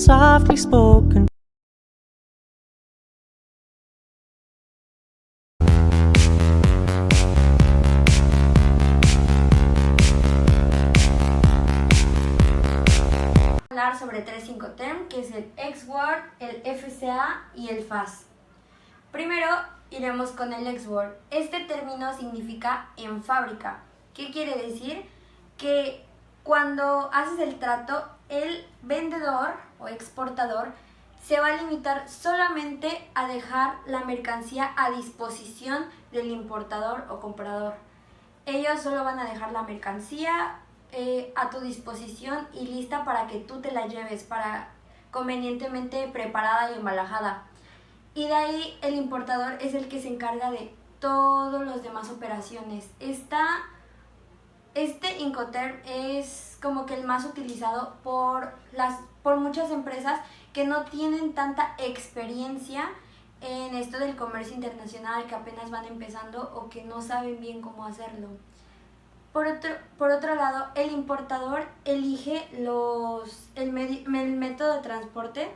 softly spoken. Hablar sobre tres Incoterm, que es el Ex-Word, el FCA y el FAS. Primero iremos con el Ex-Word. Este término significa en fábrica. ¿Qué quiere decir? Que cuando haces el trato, el vendedor o exportador se va a limitar solamente a dejar la mercancía a disposición del importador o comprador. Ellos solo van a dejar la mercancía a tu disposición y lista para que tú te la lleves, para convenientemente preparada y embalajada. Y de ahí el importador es el que se encarga de todas las demás operaciones. Este Incoterm es como que el más utilizado por muchas empresas que no tienen tanta experiencia en esto del comercio internacional, que apenas van empezando o que no saben bien cómo hacerlo. Por otro lado, el importador elige el método de transporte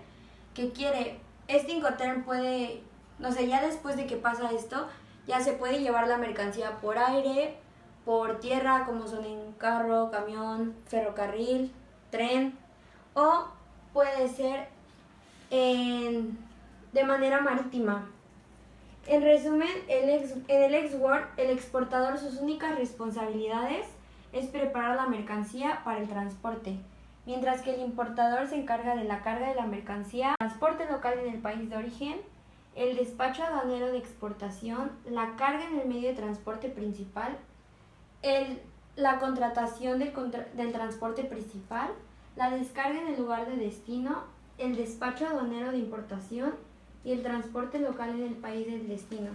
que quiere. Este Incoterm puede, no sé, ya después de que pasa esto, ya se puede llevar la mercancía por aire, por tierra, como son en carro, camión, ferrocarril, tren, o puede ser de manera marítima. En resumen, en el Ex-Word, el exportador, sus únicas responsabilidades es preparar la mercancía para el transporte, mientras que el importador se encarga de la carga de la mercancía, transporte local en el país de origen, el despacho aduanero de exportación, la carga en el medio de transporte principal, la contratación del transporte principal, la descarga en el lugar de destino, el despacho aduanero de importación y el transporte local en el país del destino.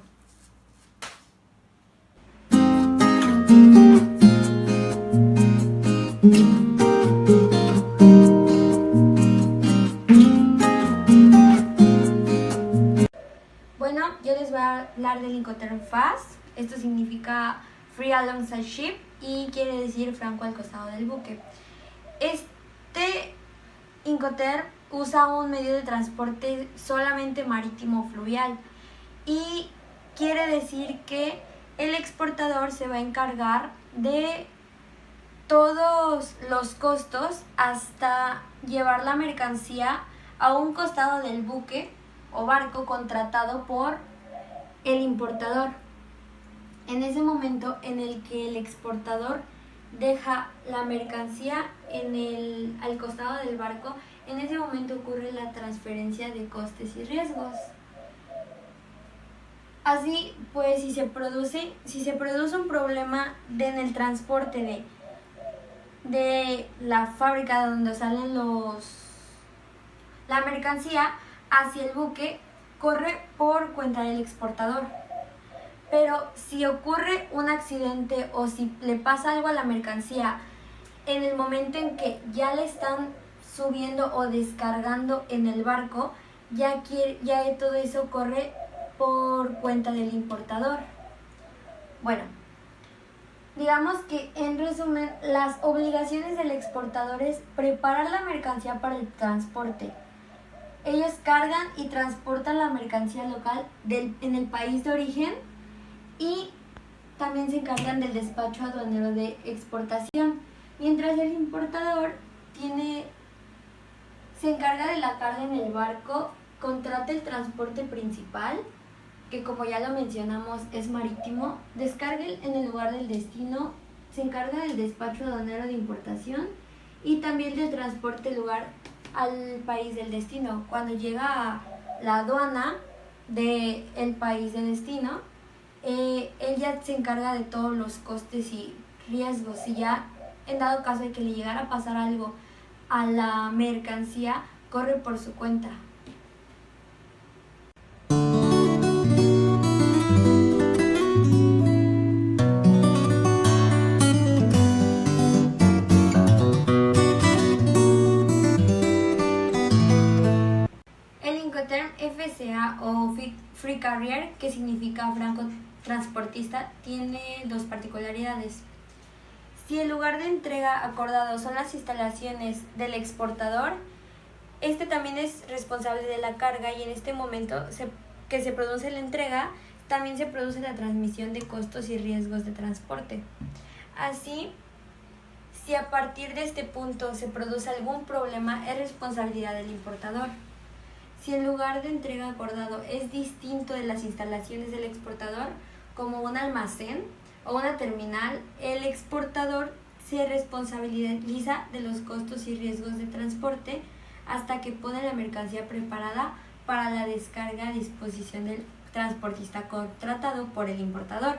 Bueno, yo les voy a hablar del Incoterm FAS. Esto significa Free Alongside Ship y quiere decir franco al costado del buque. Este Incoterm usa un medio de transporte solamente marítimo fluvial y quiere decir que el exportador se va a encargar de todos los costos hasta llevar la mercancía a un costado del buque o barco contratado por el importador. En ese momento en el que el exportador deja la mercancía al costado del barco, en ese momento ocurre la transferencia de costes y riesgos. Así pues, si se produce un problema en el transporte de la fábrica donde salen la mercancía hacia el buque, corre por cuenta del exportador. Pero si ocurre un accidente o si le pasa algo a la mercancía en el momento en que ya le están subiendo o descargando en el barco, ya todo eso corre por cuenta del importador. Bueno, digamos que en resumen, las obligaciones del exportador es preparar la mercancía para el transporte. Ellos cargan y transportan la mercancía local en el país de origen y también se encargan del despacho aduanero de exportación, mientras el importador se encarga de la carga en el barco, contrata el transporte principal, que como ya lo mencionamos es marítimo, descarga en el lugar del destino, se encarga del despacho aduanero de importación y también del transporte lugar al país del destino. Cuando llega a la aduana del país de destino, él ya se encarga de todos los costes y riesgos. Si ya en dado caso de que le llegara a pasar algo a la mercancía, corre por su cuenta. El Incoterm FCA o Free Carrier, que significa franco transportista, tiene dos particularidades. Si el lugar de entrega acordado son las instalaciones del exportador, Este también es responsable de la carga y en este momento que se produce la entrega, también se produce la transmisión de costos y riesgos de transporte. Así, si a partir de este punto se produce algún problema, es responsabilidad del importador. Si el lugar de entrega acordado es distinto de las instalaciones del exportador, como un almacén o una terminal, el exportador se responsabiliza de los costos y riesgos de transporte hasta que pone la mercancía preparada para la descarga a disposición del transportista contratado por el importador.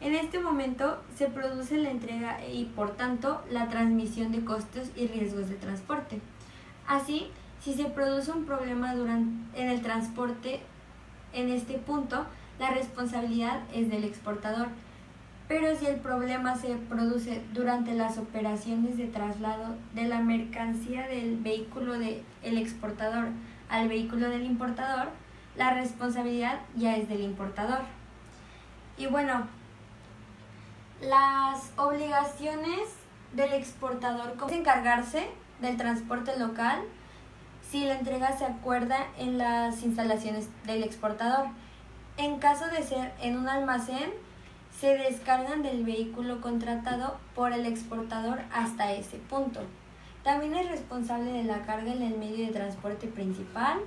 En este momento se produce la entrega y por tanto la transmisión de costos y riesgos de transporte. Así, si se produce un problema en el transporte en este punto, la responsabilidad es del exportador. Pero si el problema se produce durante las operaciones de traslado de la mercancía del vehículo del exportador al vehículo del importador, la responsabilidad ya es del importador. Y bueno, las obligaciones del exportador es encargarse del transporte local si la entrega se acuerda en las instalaciones del exportador. En caso de ser en un almacén, se descargan del vehículo contratado por el exportador hasta ese punto. También es responsable de la carga en el medio de transporte principal,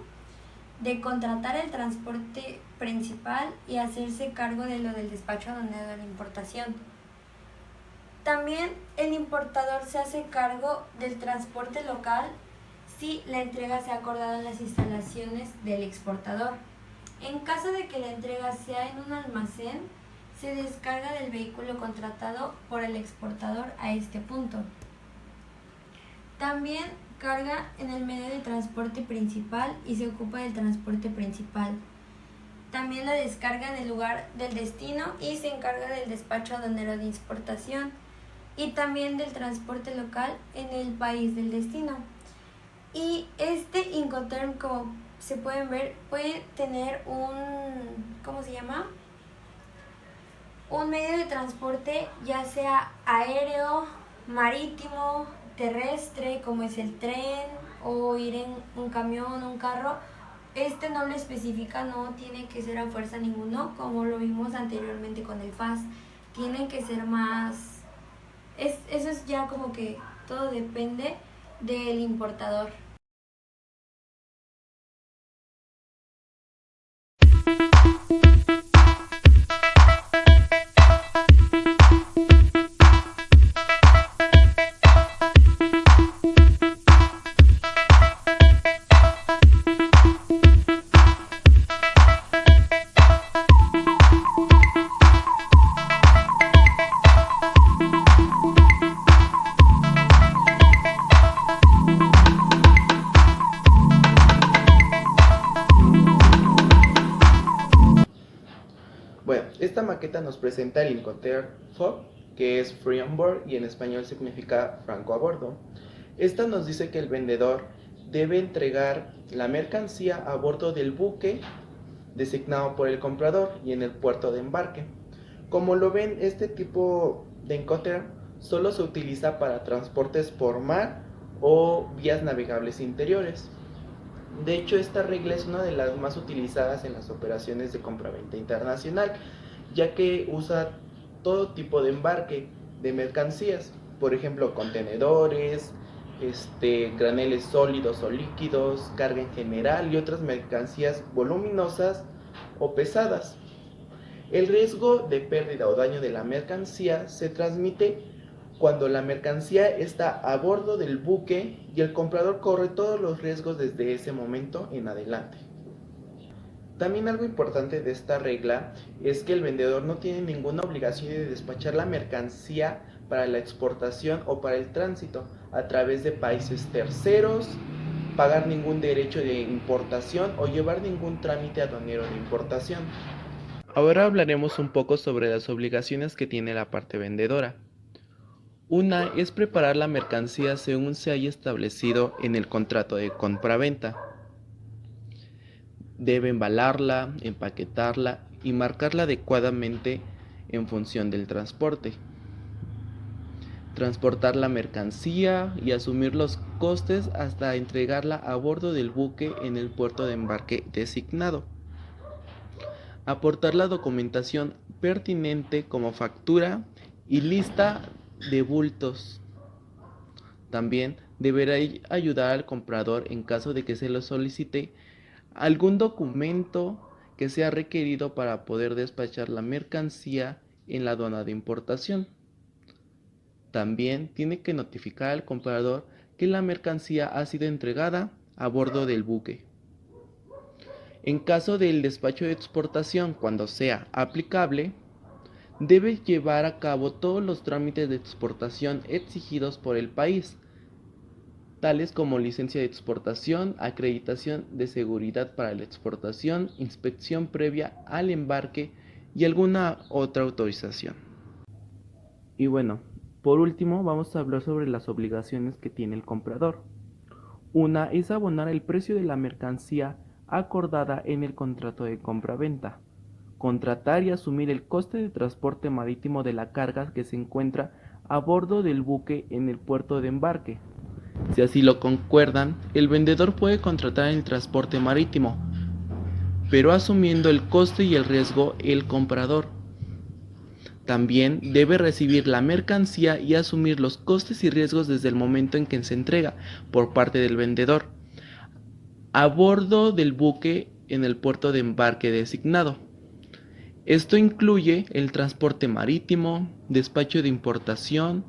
de contratar el transporte principal y hacerse cargo de lo del despacho aduanero de la importación. También el importador se hace cargo del transporte local si la entrega se ha acordado en las instalaciones del exportador. En caso de que la entrega sea en un almacén, se descarga del vehículo contratado por el exportador a este punto. También carga en el medio de transporte principal y se ocupa del transporte principal. También la descarga en el lugar del destino y se encarga del despacho aduanero de exportación y también del transporte local en el país del destino. Y este Incoterm, como se pueden ver, puede tener un medio de transporte, ya sea aéreo, marítimo, terrestre, como es el tren, o ir en un camión, un carro. Este no lo especifica, no tiene que ser a fuerza ninguno, como lo vimos anteriormente con el FAS. Tienen que ser más... eso es ya como que todo depende del importador. Bueno, esta maqueta nos presenta el Incoterm FOB, que es Free on Board y en español significa franco a bordo. Esta nos dice que el vendedor debe entregar la mercancía a bordo del buque designado por el comprador y en el puerto de embarque. Como lo ven, este tipo de Incoterm solo se utiliza para transportes por mar o vías navegables interiores. De hecho, esta regla es una de las más utilizadas en las operaciones de compraventa internacional, ya que usa todo tipo de embarque de mercancías, por ejemplo, contenedores, graneles sólidos o líquidos, carga en general y otras mercancías voluminosas o pesadas. El riesgo de pérdida o daño de la mercancía se transmite cuando la mercancía está a bordo del buque y el comprador corre todos los riesgos desde ese momento en adelante. También algo importante de esta regla es que el vendedor no tiene ninguna obligación de despachar la mercancía para la exportación o para el tránsito a través de países terceros, pagar ningún derecho de importación o llevar ningún trámite aduanero de importación. Ahora hablaremos un poco sobre las obligaciones que tiene la parte vendedora. Una es preparar la mercancía según se haya establecido en el contrato de compraventa. Debe embalarla, empaquetarla y marcarla adecuadamente en función del transporte. transportar la mercancía y asumir los costes hasta entregarla a bordo del buque en el puerto de embarque designado. Aportar la documentación pertinente como factura y lista de bultos. También deberá ayudar al comprador en caso de que se lo solicite algún documento que sea requerido para poder despachar la mercancía en la aduana de importación. También tiene que notificar al comprador que la mercancía ha sido entregada a bordo del buque. En caso del despacho de exportación, cuando sea aplicable, debe llevar a cabo todos los trámites de exportación exigidos por el país, tales como licencia de exportación, acreditación de seguridad para la exportación, inspección previa al embarque y alguna otra autorización. Y bueno, por último vamos a hablar sobre las obligaciones que tiene el comprador. Una es abonar el precio de la mercancía acordada en el contrato de compra-venta, contratar y asumir el coste de transporte marítimo de la carga que se encuentra a bordo del buque en el puerto de embarque. Si así lo concuerdan, el vendedor puede contratar el transporte marítimo, pero asumiendo el coste y el riesgo el comprador. También debe recibir la mercancía y asumir los costes y riesgos desde el momento en que se entrega por parte del vendedor a bordo del buque en el puerto de embarque designado. Esto incluye el transporte marítimo, despacho de importación,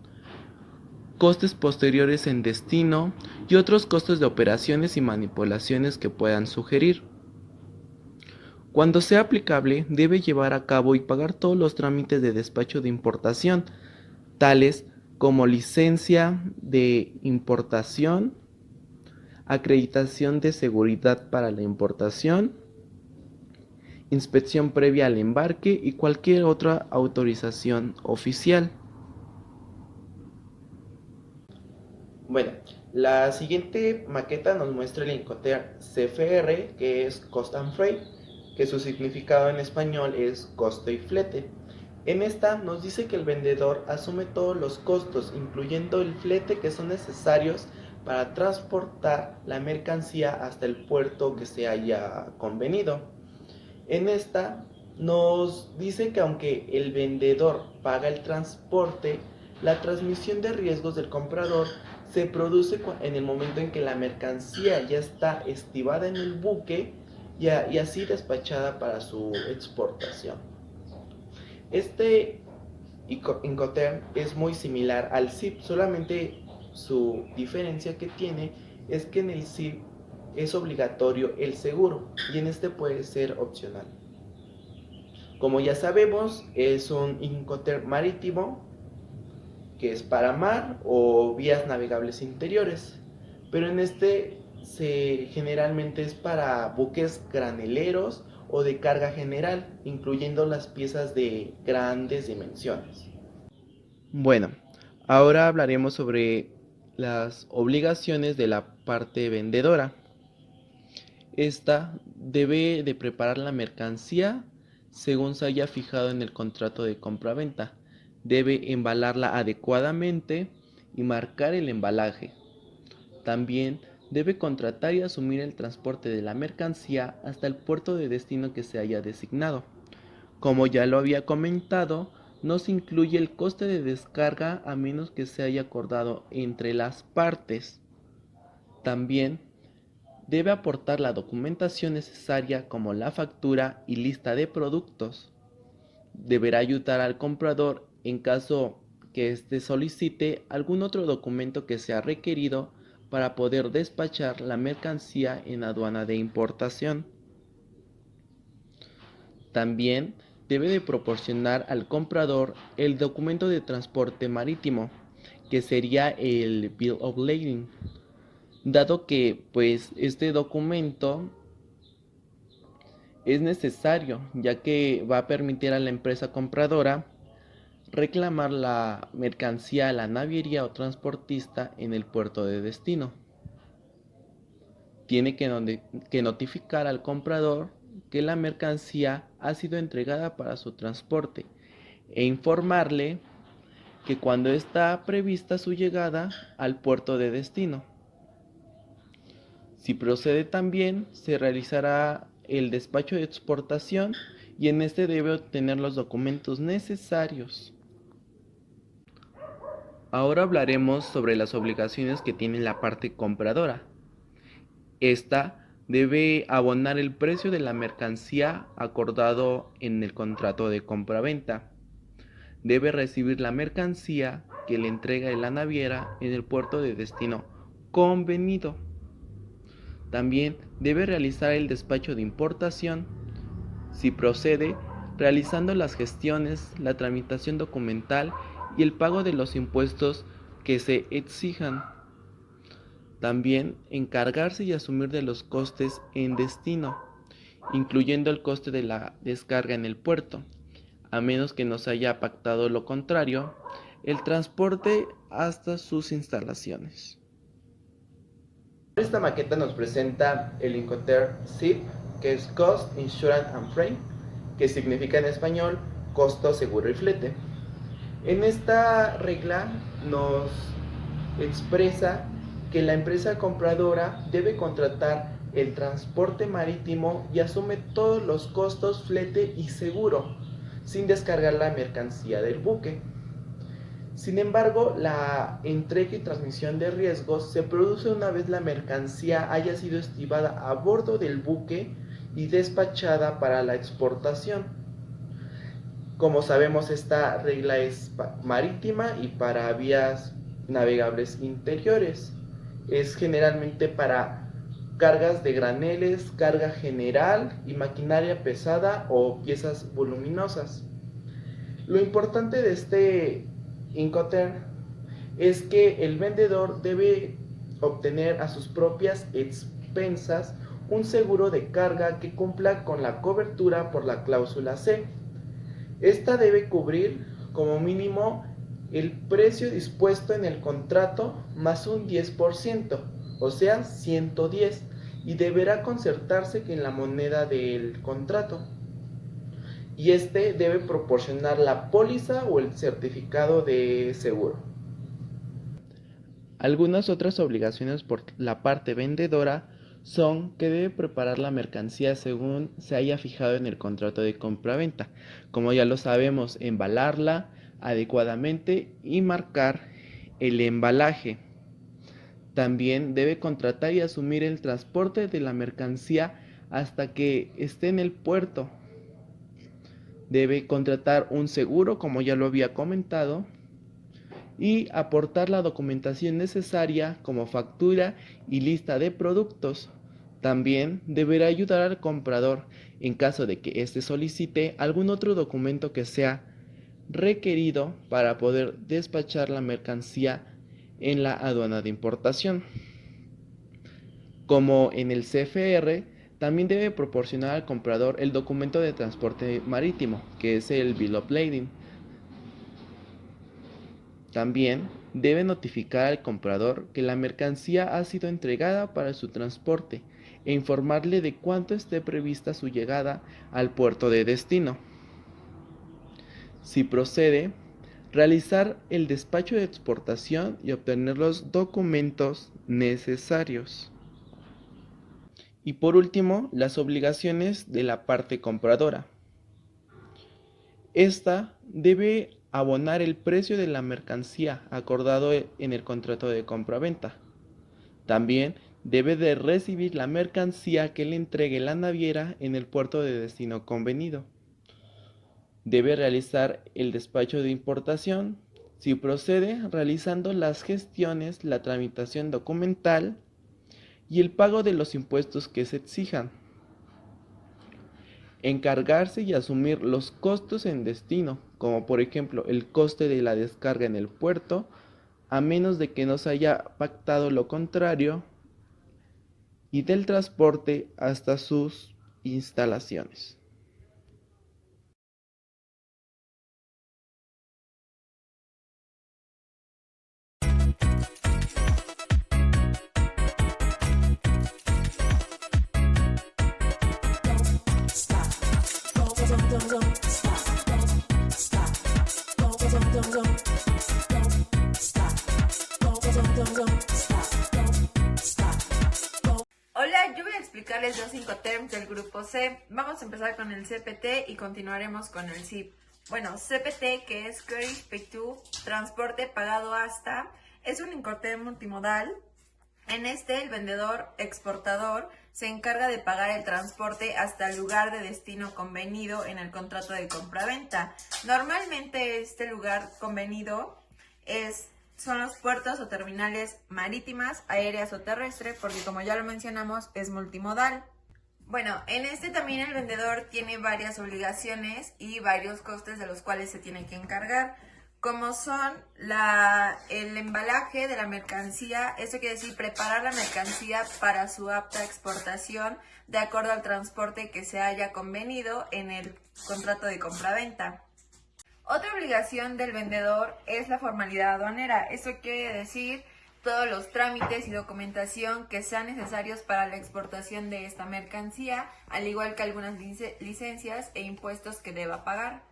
costes posteriores en destino y otros costos de operaciones y manipulaciones que puedan sugerir. Cuando sea aplicable, debe llevar a cabo y pagar todos los trámites de despacho de importación, tales como licencia de importación, acreditación de seguridad para la importación, inspección previa al embarque y cualquier otra autorización oficial. Bueno, la siguiente maqueta nos muestra el Incoterm CFR, que es Cost and Freight, que su significado en español es costo y flete. En esta nos dice que el vendedor asume todos los costos, incluyendo el flete que son necesarios para transportar la mercancía hasta el puerto que se haya convenido. En esta nos dice que aunque el vendedor paga el transporte, la transmisión de riesgos del comprador se produce en el momento en que la mercancía ya está estibada en el buque y así despachada para su exportación. Este Incoterm es muy similar al SIP, solamente su diferencia que tiene es que en el SIP es obligatorio el seguro y en este puede ser opcional. Como ya sabemos, es un Incoterm marítimo que es para mar o vías navegables interiores, pero en este generalmente es para buques graneleros o de carga general, incluyendo las piezas de grandes dimensiones. Bueno, ahora hablaremos sobre las obligaciones de la parte vendedora. Esta debe de preparar la mercancía según se haya fijado en el contrato de compra-venta. Debe embalarla adecuadamente y marcar el embalaje. También debe contratar y asumir el transporte de la mercancía hasta el puerto de destino que se haya designado. Como ya lo había comentado, no se incluye el coste de descarga a menos que se haya acordado entre las partes. También debe aportar la documentación necesaria como la factura y lista de productos. Deberá ayudar al comprador en caso que éste solicite algún otro documento que sea requerido para poder despachar la mercancía en aduana de importación. También debe de proporcionar al comprador el documento de transporte marítimo, que sería el Bill of Lading, dado que pues este documento es necesario, ya que va a permitir a la empresa compradora reclamar la mercancía a la naviería o transportista en el puerto de destino. Tiene que notificar al comprador que la mercancía ha sido entregada para su transporte e informarle que cuando está prevista su llegada al puerto de destino. Si procede también, se realizará el despacho de exportación y en este debe obtener los documentos necesarios. Ahora hablaremos sobre las obligaciones que tiene la parte compradora. Esta debe abonar el precio de la mercancía acordado en el contrato de compraventa. Debe recibir la mercancía que le entrega la naviera en el puerto de destino convenido. También debe realizar el despacho de importación, si procede, realizando las gestiones, la tramitación documental y el pago de los impuestos que se exijan. También encargarse y asumir de los costes en destino, incluyendo el coste de la descarga en el puerto, a menos que no se haya pactado lo contrario, el transporte hasta sus instalaciones. Esta maqueta nos presenta el Incoterm CIP, que es Cost, Insurance and Freight, que significa en español costo, seguro y flete. En esta regla nos expresa que la empresa compradora debe contratar el transporte marítimo y asume todos los costos, flete y seguro, sin descargar la mercancía del buque. Sin embargo, la entrega y transmisión de riesgos se produce una vez la mercancía haya sido estibada a bordo del buque y despachada para la exportación. Como sabemos, esta regla es marítima y para vías navegables interiores. Es generalmente para cargas de graneles, carga general y maquinaria pesada o piezas voluminosas. Lo importante de este Incoterm es que el vendedor debe obtener a sus propias expensas un seguro de carga que cumpla con la cobertura por la cláusula C. Esta debe cubrir como mínimo el precio dispuesto en el contrato más un 10%, o sea 110, y deberá concertarse en la moneda del contrato. Y este debe proporcionar la póliza o el certificado de seguro. Algunas otras obligaciones por la parte vendedora son que debe preparar la mercancía según se haya fijado en el contrato de compraventa. Como ya lo sabemos, embalarla adecuadamente y marcar el embalaje. También debe contratar y asumir el transporte de la mercancía hasta que esté en el puerto. Debe contratar un seguro, como ya lo había comentado, y aportar la documentación necesaria como factura y lista de productos. También deberá ayudar al comprador en caso de que éste solicite algún otro documento que sea requerido para poder despachar la mercancía en la aduana de importación. Como en el CFR, también debe proporcionar al comprador el documento de transporte marítimo, que es el Bill of Lading. También debe notificar al comprador que la mercancía ha sido entregada para su transporte e informarle de cuánto esté prevista su llegada al puerto de destino. Si procede, realizar el despacho de exportación y obtener los documentos necesarios. Y por último, las obligaciones de la parte compradora. Esta debe abonar el precio de la mercancía acordado en el contrato de compraventa. También debe de recibir la mercancía que le entregue la naviera en el puerto de destino convenido. Debe realizar el despacho de importación, si procede, realizando las gestiones, la tramitación documental y el pago de los impuestos que se exijan. Encargarse y asumir los costos en destino, como por ejemplo el coste de la descarga en el puerto, a menos de que no se haya pactado lo contrario, y del transporte hasta sus instalaciones. Don't stop. los Incoterms del grupo C. Vamos a empezar con el CPT y continuaremos con el CIP. Bueno, CPT, que es Carriage Paid to, transporte pagado hasta, es un Incoterm multimodal. En este, el vendedor exportador se encarga de pagar el transporte hasta el lugar de destino convenido en el contrato de compraventa. Normalmente este lugar convenido son los puertos o terminales marítimas, aéreas o terrestres, porque como ya lo mencionamos, es multimodal. Bueno, en este también el vendedor tiene varias obligaciones y varios costes de los cuales se tiene que encargar, como son el embalaje de la mercancía. Esto quiere decir preparar la mercancía para su apta exportación de acuerdo al transporte que se haya convenido en el contrato de compraventa. Otra obligación del vendedor es la formalidad aduanera. Esto quiere decir todos los trámites y documentación que sean necesarios para la exportación de esta mercancía, al igual que algunas licencias e impuestos que deba pagar.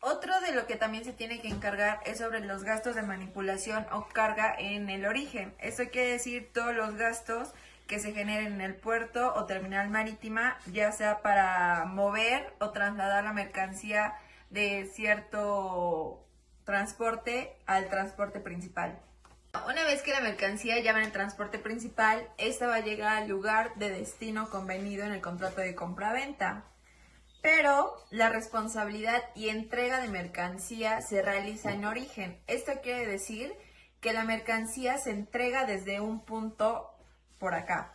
Otro de lo que también se tiene que encargar es sobre los gastos de manipulación o carga en el origen. Esto quiere decir todos los gastos que se generen en el puerto o terminal marítima, ya sea para mover o trasladar la mercancía de cierto transporte al transporte principal. Una vez que la mercancía ya va en el transporte principal, esta va a llegar al lugar de destino convenido en el contrato de compraventa. Pero la responsabilidad y entrega de mercancía se realiza en origen. Esto quiere decir que la mercancía se entrega desde un punto por acá.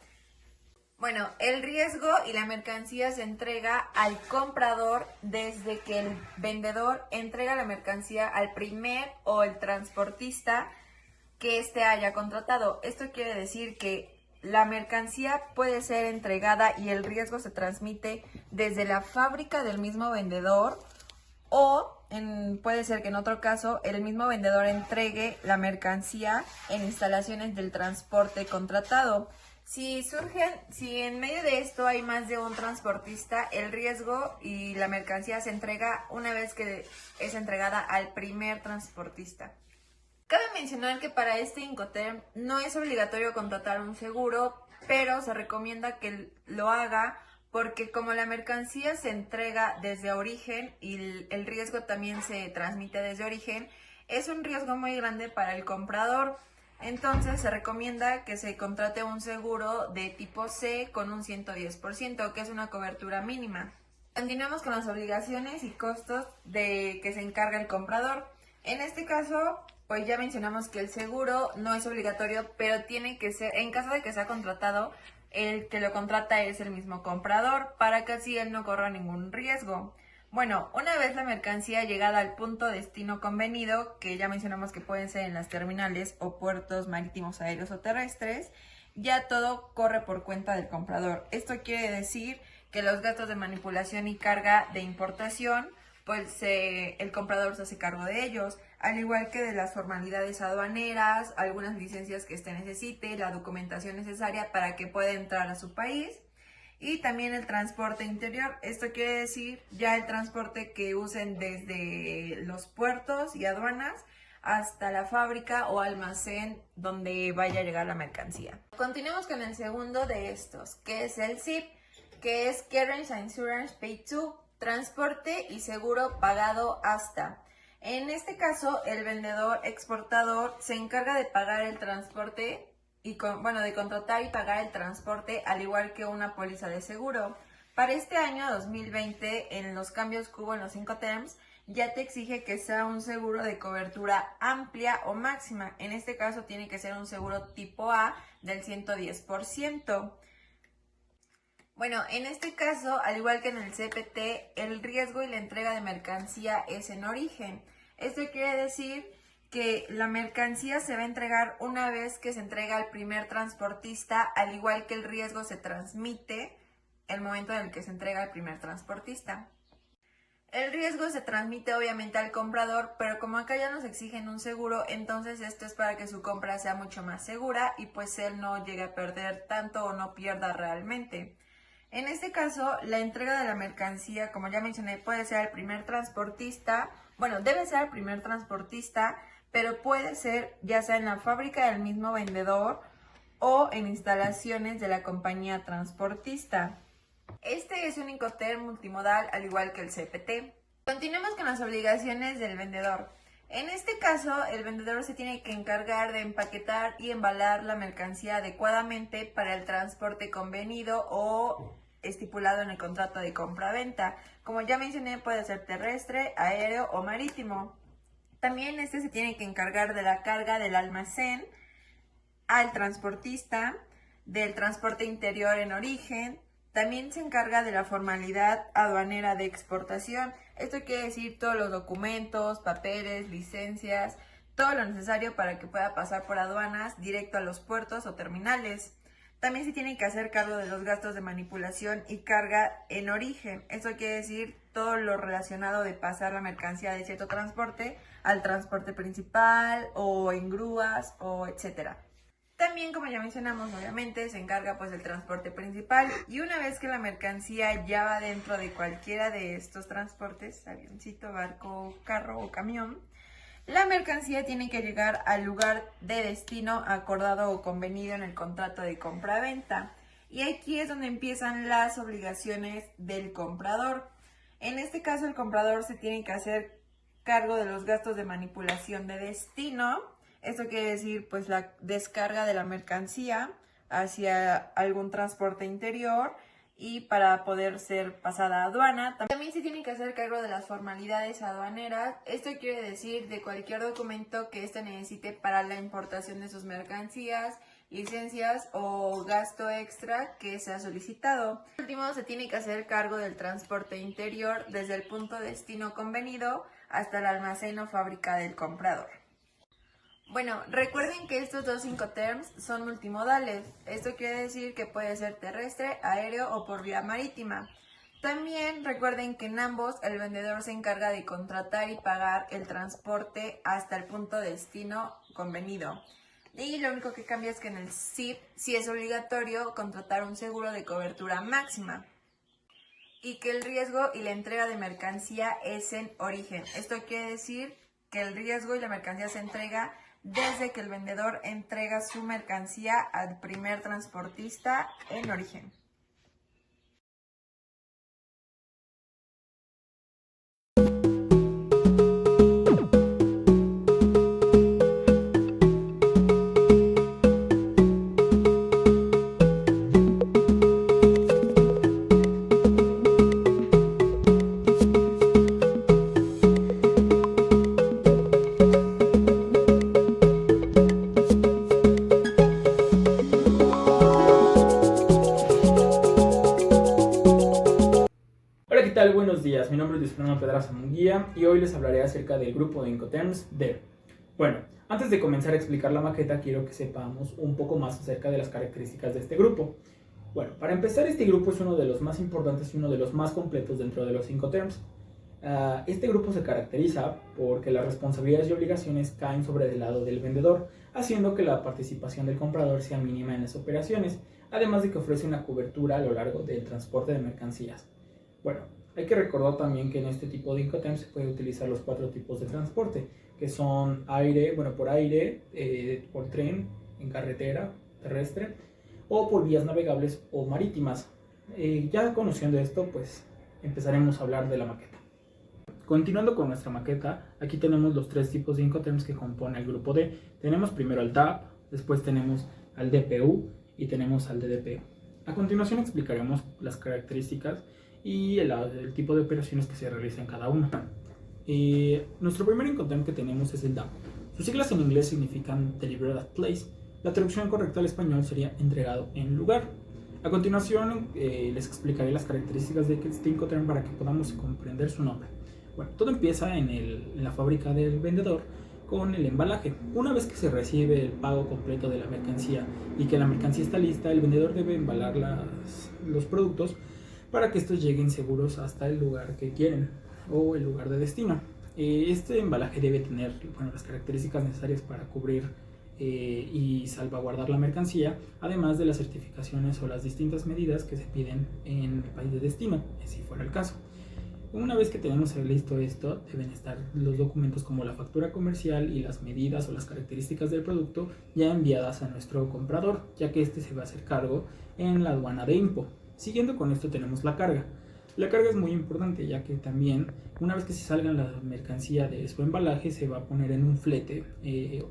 Bueno, el riesgo y la mercancía se entrega al comprador desde que el vendedor entrega la mercancía al primer o el transportista que éste haya contratado. Esto quiere decir que la mercancía puede ser entregada y el riesgo se transmite desde la fábrica del mismo vendedor o puede ser que en otro caso el mismo vendedor entregue la mercancía en instalaciones del transporte contratado. Si en medio de esto hay más de un transportista, el riesgo y la mercancía se entrega una vez que es entregada al primer transportista. Cabe mencionar que para este Incoterm no es obligatorio contratar un seguro, pero se recomienda que lo haga porque como la mercancía se entrega desde origen y el riesgo también se transmite desde origen, es un riesgo muy grande para el comprador. Entonces se recomienda que se contrate un seguro de tipo C con un 110%, que es una cobertura mínima. Continuamos con las obligaciones y costos de que se encarga el comprador. En este caso, pues ya mencionamos que el seguro no es obligatorio, pero tiene que ser, en caso de que sea contratado, el que lo contrata es el mismo comprador, para que así él no corra ningún riesgo. Bueno, una vez la mercancía llegada al punto destino convenido, que ya mencionamos que pueden ser en las terminales o puertos marítimos, aéreos o terrestres, ya todo corre por cuenta del comprador. Esto quiere decir que los gastos de manipulación y carga de importación, pues el comprador se hace cargo de ellos, al igual que de las formalidades aduaneras, algunas licencias que necesite, la documentación necesaria para que pueda entrar a su país y también el transporte interior. Esto quiere decir ya el transporte que usen desde los puertos y aduanas hasta la fábrica o almacén donde vaya a llegar la mercancía. Continuemos con el segundo de estos, que es el CIP, que es Carriage Insurance Paid to, transporte y seguro pagado hasta. En este caso, el vendedor exportador se encarga de pagar el transporte de contratar y pagar el transporte, al igual que una póliza de seguro. Para este año 2020, en los cambios que hubo en los Incoterms, ya te exige que sea un seguro de cobertura amplia o máxima. En este caso, tiene que ser un seguro tipo A del 110%. Bueno, en este caso, al igual que en el CPT, el riesgo y la entrega de mercancía es en origen. Esto quiere decir que la mercancía se va a entregar una vez que se entrega al primer transportista, al igual que el riesgo se transmite el momento en el que se entrega al primer transportista. El riesgo se transmite obviamente al comprador, pero como acá ya nos exigen un seguro, entonces esto es para que su compra sea mucho más segura y pues él no llegue a perder tanto o no pierda realmente. En este caso, la entrega de la mercancía, como ya mencioné, puede ser al primer transportista, debe ser al primer transportista, pero puede ser ya sea en la fábrica del mismo vendedor o en instalaciones de la compañía transportista. Este es un Incoterm multimodal al igual que el CPT. Continuemos con las obligaciones del vendedor. En este caso, el vendedor se tiene que encargar de empaquetar y embalar la mercancía adecuadamente para el transporte convenido o estipulado en el contrato de compra-venta. Como ya mencioné, puede ser terrestre, aéreo o marítimo. También se tiene que encargar de la carga del almacén al transportista, del transporte interior en origen. También se encarga de la formalidad aduanera de exportación. Esto quiere decir todos los documentos, papeles, licencias, todo lo necesario para que pueda pasar por aduanas directo a los puertos o terminales. También se tiene que hacer cargo de los gastos de manipulación y carga en origen. Esto quiere decir todo lo relacionado de pasar la mercancía de cierto transporte al transporte principal o en grúas o etcétera. También, como ya mencionamos, obviamente se encarga pues del transporte principal, y una vez que la mercancía ya va dentro de cualquiera de estos transportes, avioncito, barco, carro o camión, la mercancía tiene que llegar al lugar de destino acordado o convenido en el contrato de compra-venta. Y aquí es donde empiezan las obligaciones del comprador. En este caso, el comprador se tiene que hacer cargo de los gastos de manipulación de destino. Esto quiere decir pues la descarga de la mercancía hacia algún transporte interior y para poder ser pasada a aduana. También se tiene que hacer cargo de las formalidades aduaneras. Esto quiere decir de cualquier documento que éste necesite para la importación de sus mercancías, licencias o gasto extra que sea solicitado. Por último, se tiene que hacer cargo del transporte interior desde el punto de destino convenido hasta el almacén o fábrica del comprador. Bueno, recuerden que estos dos Incoterms son multimodales. Esto quiere decir que puede ser terrestre, aéreo o por vía marítima. También recuerden que en ambos el vendedor se encarga de contratar y pagar el transporte hasta el punto de destino convenido. Y lo único que cambia es que en el SIP sí es obligatorio contratar un seguro de cobertura máxima. Y que el riesgo y la entrega de mercancía es en origen. Esto quiere decir que el riesgo y la mercancía se entrega desde que el vendedor entrega su mercancía al primer transportista en origen. Hola, ¿qué tal? Buenos días, mi nombre es Luis Fernando Pedraza Munguía y hoy les hablaré acerca del grupo de Incoterms DER. Bueno, antes de comenzar a explicar la maqueta, quiero que sepamos un poco más acerca de las características de este grupo. Bueno, para empezar, este grupo es uno de los más importantes y uno de los más completos dentro de los Incoterms. Este grupo se caracteriza porque las responsabilidades y obligaciones caen sobre el lado del vendedor, haciendo que la participación del comprador sea mínima en las operaciones, además de que ofrece una cobertura a lo largo del transporte de mercancías. Bueno, hay que recordar también que en este tipo de Incoterms se puede utilizar los 4 tipos de transporte, que son aire, por aire, por tren, en carretera, terrestre, o por vías navegables o marítimas. Ya conociendo esto, pues empezaremos a hablar de la maqueta. Continuando con nuestra maqueta, aquí tenemos los 3 tipos de Incoterms que componen el grupo D. Tenemos primero al DAP, después tenemos al DPU y tenemos al DDP. A continuación explicaremos las características y el tipo de operaciones que se realizan en cada uno. Nuestro primer Incoterm que tenemos es el DAP. Sus siglas en inglés significan Delivered at Place. La traducción correcta al español sería entregado en lugar. A continuación les explicaré las características de este Incoterm para que podamos comprender su nombre. Bueno, todo empieza en la fábrica del vendedor con el embalaje. Una vez que se recibe el pago completo de la mercancía y que la mercancía está lista, el vendedor debe embalar los productos para que estos lleguen seguros hasta el lugar que quieren o el lugar de destino. Este embalaje debe tener las características necesarias para cubrir y salvaguardar la mercancía, además de las certificaciones o las distintas medidas que se piden en el país de destino, si fuera el caso. Una vez que tenemos listo esto, deben estar los documentos como la factura comercial y las medidas o las características del producto ya enviadas a nuestro comprador, ya que este se va a hacer cargo en la aduana de INPO. Siguiendo con esto tenemos la carga. La carga es muy importante, ya que también una vez que se salga la mercancía de su embalaje se va a poner en un flete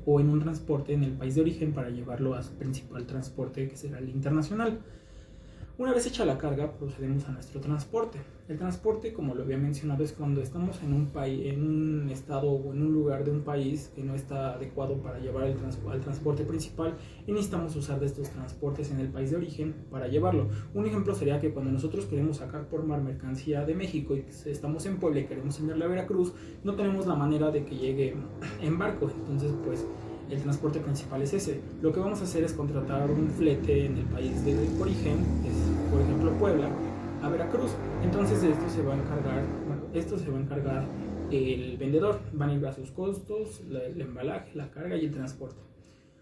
o en un transporte en el país de origen para llevarlo a su principal transporte, que será el internacional. Una vez hecha la carga, procedemos a nuestro transporte. El transporte, como lo había mencionado, es cuando estamos en un país, en un estado o en un lugar de un país que no está adecuado para llevar al transporte principal y necesitamos usar de estos transportes en el país de origen para llevarlo. Un ejemplo sería que cuando nosotros queremos sacar por mar mercancía de México y estamos en Puebla y queremos enviarla a Veracruz, no tenemos la manera de que llegue en barco. Entonces, pues, el transporte principal es ese. Lo que vamos a hacer es contratar un flete en el país de origen, que es por ejemplo Puebla, a Veracruz. Entonces de esto se va a encargar el vendedor. Van a ir a sus costos, el embalaje, la carga y el transporte.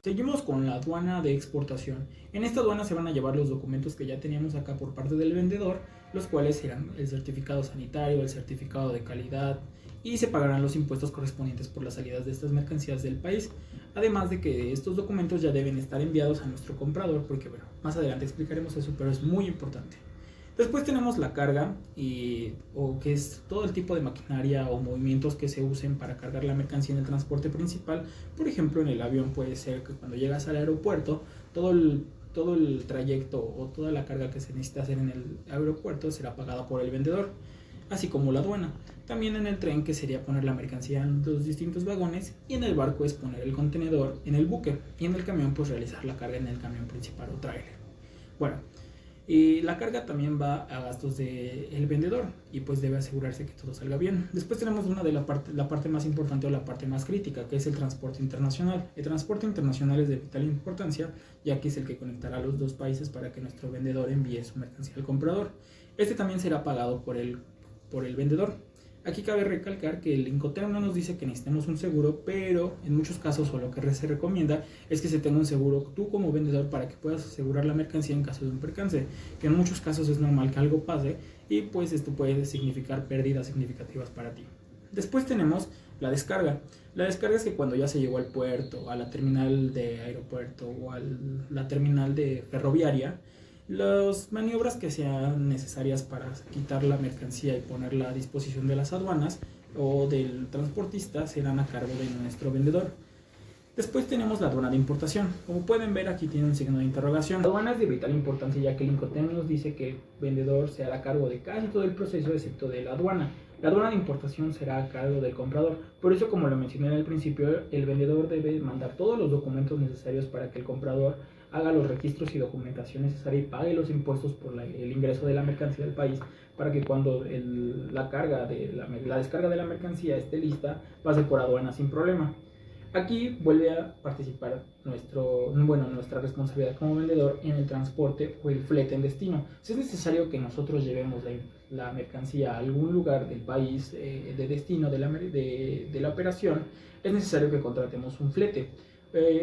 Seguimos con la aduana de exportación. En esta aduana se van a llevar los documentos que ya teníamos acá por parte del vendedor, los cuales serán el certificado sanitario, el certificado de calidad, y se pagarán los impuestos correspondientes por las salidas de estas mercancías del país. Además de que estos documentos ya deben estar enviados a nuestro comprador, porque bueno, más adelante explicaremos eso, pero es muy importante. Después tenemos la carga, o que es todo el tipo de maquinaria o movimientos que se usen para cargar la mercancía en el transporte principal. Por ejemplo, en el avión puede ser que cuando llegas al aeropuerto, todo el trayecto o toda la carga que se necesita hacer en el aeropuerto será pagada por el vendedor, así como la aduana. También en el tren, que sería poner la mercancía en los distintos vagones, y en el barco es poner el contenedor en el buque, y en el camión pues realizar la carga en el camión principal o tráiler. Bueno, y la carga también va a gastos del vendedor y pues debe asegurarse que todo salga bien. Después tenemos la parte más importante o la parte más crítica, que es el transporte internacional. El transporte internacional es de vital importancia, ya que es el que conectará a los dos países para que nuestro vendedor envíe su mercancía al comprador. Este también será pagado por el vendedor. Aquí cabe recalcar que el Incoterm no nos dice que necesitemos un seguro, pero en muchos casos, o lo que se recomienda, es que se tenga un seguro tú como vendedor para que puedas asegurar la mercancía en caso de un percance, que en muchos casos es normal que algo pase y pues esto puede significar pérdidas significativas para ti. Después tenemos la descarga. La descarga es que cuando ya se llegó al puerto, a la terminal de aeropuerto o a la terminal de ferroviaria, las maniobras que sean necesarias para quitar la mercancía y ponerla a disposición de las aduanas o del transportista serán a cargo de nuestro vendedor. Después tenemos la aduana de importación. Como pueden ver, aquí tiene un signo de interrogación. La aduana es de vital importancia, ya que el Incoterm nos dice que el vendedor se hará cargo de casi todo el proceso excepto de la aduana. La aduana de importación será a cargo del comprador. Por eso, como lo mencioné en el principio, el vendedor debe mandar todos los documentos necesarios para que el comprador haga los registros y documentación necesaria y pague los impuestos por el ingreso de la mercancía del país, para que cuando la descarga de la mercancía esté lista, pase por aduana sin problema. Aquí vuelve a participar nuestra responsabilidad como vendedor en el transporte o el flete en destino. Si es necesario que nosotros llevemos la mercancía a algún lugar del país de destino de la operación, es necesario que contratemos un flete.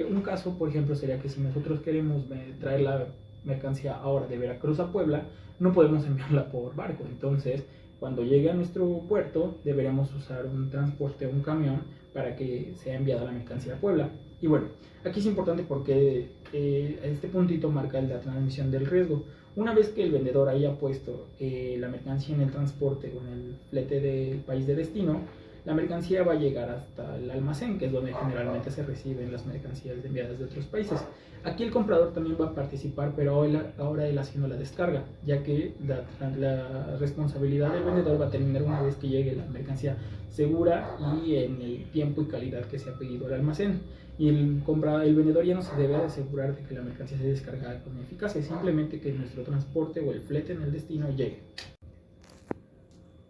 Un caso, por ejemplo, sería que si nosotros queremos traer la mercancía ahora de Veracruz a Puebla, no podemos enviarla por barco. Entonces, cuando llegue a nuestro puerto, deberemos usar un transporte o un camión para que sea enviada la mercancía a Puebla. Y bueno, aquí es importante porque este puntito marca la transmisión del riesgo. Una vez que el vendedor haya puesto la mercancía en el transporte o en el flete del país de destino, la mercancía va a llegar hasta el almacén, que es donde generalmente se reciben las mercancías enviadas de otros países. Aquí el comprador también va a participar, pero ahora él haciendo la descarga, ya que la responsabilidad del vendedor va a terminar una vez que llegue la mercancía segura y en el tiempo y calidad que se ha pedido al almacén. Y el vendedor ya no se debe asegurar de que la mercancía se descarga con eficacia, simplemente que nuestro transporte o el flete en el destino llegue.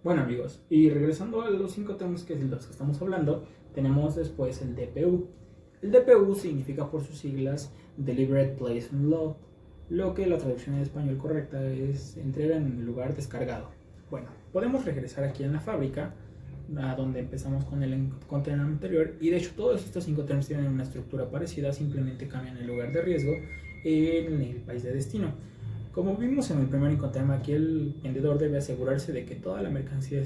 Bueno amigos, y regresando a los 5 temas de los que estamos hablando, tenemos después el DPU. El DPU significa por sus siglas Deliberate Placement Law, lo que la traducción en español correcta es entrega en el lugar descargado. Bueno, podemos regresar aquí en la fábrica, a donde empezamos con el Incoterm anterior, y de hecho todos estos Incoterms tienen una estructura parecida, simplemente cambian el lugar de riesgo en el país de destino. Como vimos en el primer Incoterm, aquí el vendedor debe asegurarse de que toda la mercancía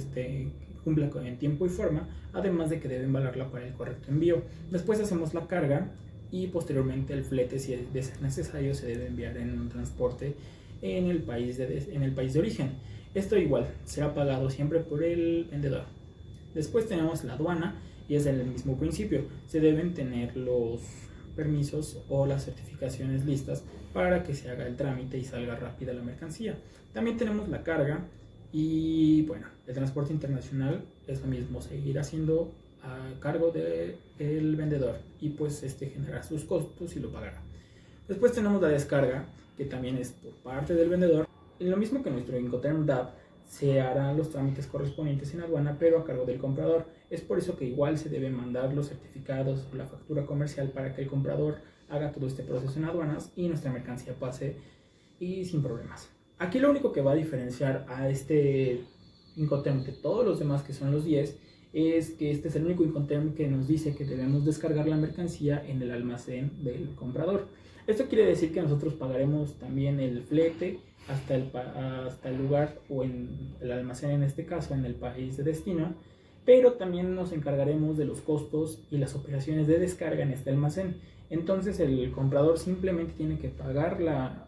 cumpla en tiempo y forma, además de que debe embalarla para el correcto envío. Después hacemos la carga y posteriormente el flete, si es necesario, se debe enviar en un transporte en el país de origen. Esto igual será pagado siempre por el vendedor. Después tenemos la aduana y es el mismo principio. Se deben tener los permisos o las certificaciones listas para que se haga el trámite y salga rápida la mercancía. También tenemos la carga y bueno, el transporte internacional es lo mismo, seguirá siendo a cargo del vendedor y pues generará sus costos y lo pagará. Después tenemos la descarga, que también es por parte del vendedor. Lo mismo que nuestro Incoterm DAP, se harán los trámites correspondientes en aduana, pero a cargo del comprador. Es por eso que igual se deben mandar los certificados o la factura comercial para que el comprador haga todo este proceso en aduanas y nuestra mercancía pase y sin problemas. Aquí lo único que va a diferenciar a este Incoterm de todos los demás, que son los 10, es que este es el único Incoterm que nos dice que debemos descargar la mercancía en el almacén del comprador. Esto quiere decir que nosotros pagaremos también el flete hasta el lugar o en el almacén, en este caso en el país de destino, pero también nos encargaremos de los costos y las operaciones de descarga en este almacén. Entonces el comprador simplemente tiene que pagar la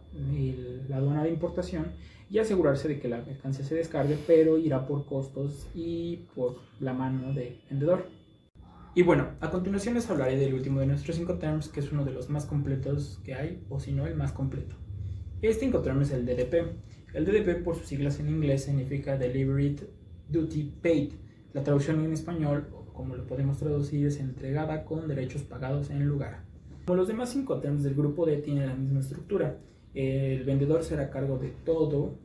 aduana de importación y asegurarse de que la mercancía se descargue, pero irá por costos y por la mano del vendedor. Y bueno, a continuación les hablaré del último de nuestros Incoterms, que es uno de los más completos que hay, o si no el más completo. Este Incoterm es el DDP. El DDP, por sus siglas en inglés, significa Delivered Duty Paid. La traducción en español, como lo podemos traducir, es entregada con derechos pagados en el lugar. Como los demás Incoterms del grupo D tienen la misma estructura, el vendedor será a cargo de todo,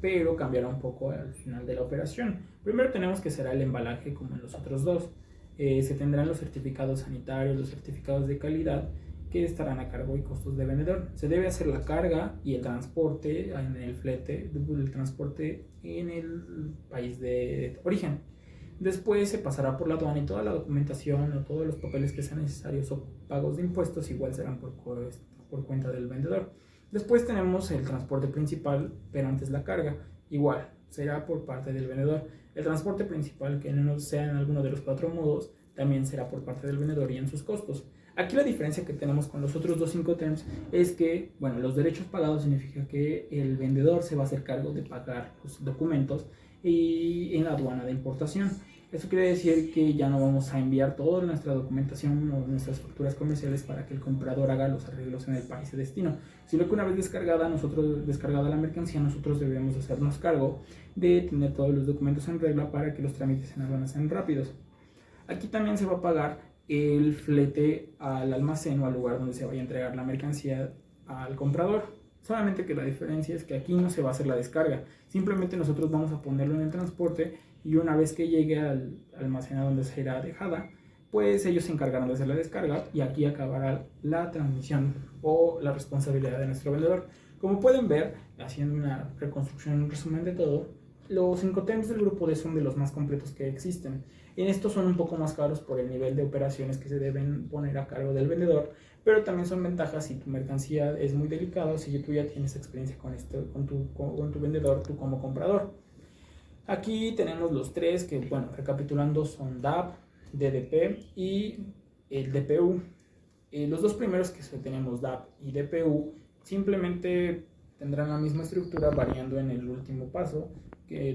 pero cambiará un poco al final de la operación. Primero tenemos que será el embalaje, como en los otros dos. Se tendrán los certificados sanitarios, los certificados de calidad, que estarán a cargo y costos de vendedor. Se debe hacer la carga y el transporte en el flete, el transporte en el país de origen. Después se pasará por la aduana y toda la documentación o todos los papeles que sean necesarios o pagos de impuestos igual serán por cuenta del vendedor. Después tenemos el transporte principal, pero antes la carga, igual será por parte del vendedor. El transporte principal, que no sea en alguno de los 4 modos, también será por parte del vendedor y en sus costos. Aquí la diferencia que tenemos con los otros dos Incoterms es que, bueno, los derechos pagados significa que el vendedor se va a hacer cargo de pagar los documentos y en la aduana de importación. Eso quiere decir que ya no vamos a enviar toda nuestra documentación o nuestras facturas comerciales para que el comprador haga los arreglos en el país de destino, sino que una vez descargada la mercancía, nosotros debemos hacernos cargo de tener todos los documentos en regla para que los trámites en aduana sean rápidos. Aquí también se va a pagar el flete al almacén o al lugar donde se vaya a entregar la mercancía al comprador. Solamente que la diferencia es que aquí no se va a hacer la descarga, simplemente nosotros vamos a ponerlo en el transporte y una vez que llegue al almacén a donde será dejada, pues ellos se encargarán de hacer la descarga y aquí acabará la transmisión o la responsabilidad de nuestro vendedor. Como pueden ver, haciendo una reconstrucción, un resumen de todo, los Incoterms del grupo D son de los más completos que existen. En estos son un poco más caros por el nivel de operaciones que se deben poner a cargo del vendedor, pero también son ventajas si tu mercancía es muy delicada o si tú ya tienes experiencia con tu vendedor, tú como comprador. Aquí tenemos los tres que, bueno, recapitulando, son DAP, DDP y el DPU. Los dos primeros que tenemos, DAP y DPU, simplemente tendrán la misma estructura variando en el último paso,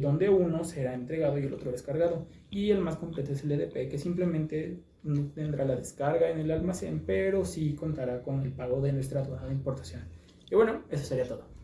donde uno será entregado y el otro descargado. Y el más completo es el DDP, que simplemente no tendrá la descarga en el almacén, pero sí contará con el pago de nuestra aduana de importación. Y bueno, eso sería todo.